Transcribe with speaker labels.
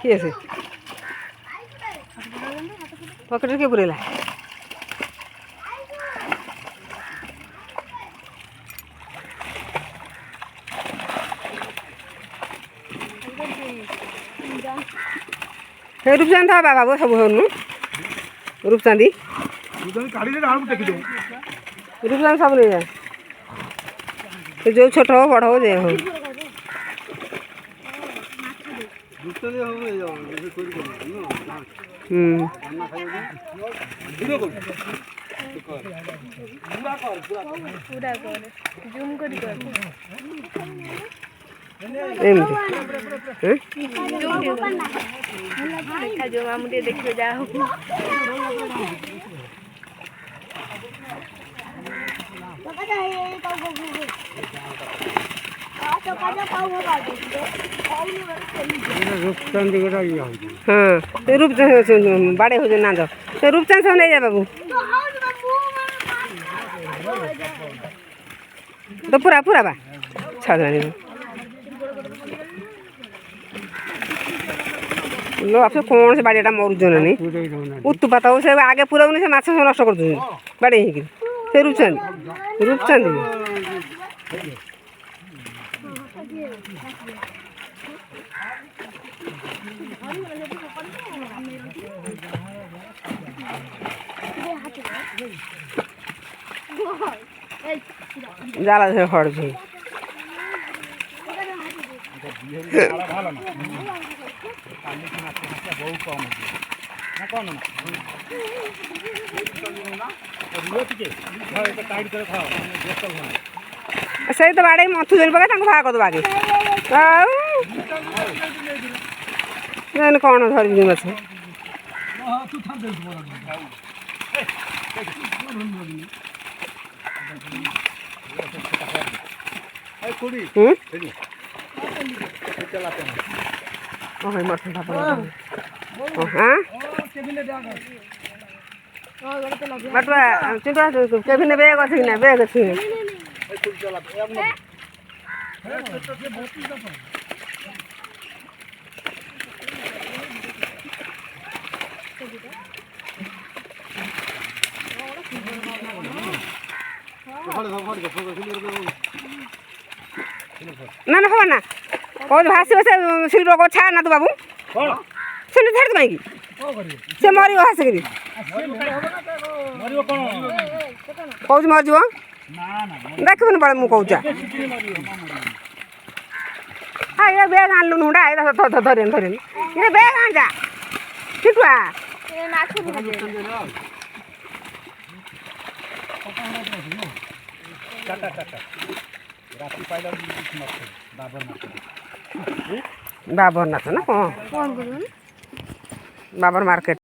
Speaker 1: किए से पॉकेट के पुरेला हे रूपचांद था बाबू सब होनु रूपचांदी रूपचांद सब ले जा जो छोट हो बड़ हो जे हो देखिए जा रूपचांद बाड़े हो ना तो रूपचांद सब नहीं जा बाबू तो पूरा पूरा बा छाड़ लो आप कौन से बाड़ीटा मरुचन नहीं उत्तुपात हो से आगे पूरा से माछ सब नष्ट कर बाड़े से रूपचांद रूपचांद जाला से हड़ भी से तो बाड़े मथु धरी पका भाग करदे आगे कौन धरी माछ बटुआ चिंता केबिन बैग अच्छी ना बैग अच्छी ना ना हो ना कौन भासी बसे सिल्वर को छा ना तो बाबू सिल्वर छाड़ माई से मरी भास करी कौन मर जीव देखबन बड़े मु कहूचा हाँ ये बैग आनलु हुडा धरे धरे ये बैग आन जा ठिकुआ बाबर नाच ना कौन बाबर मार्केट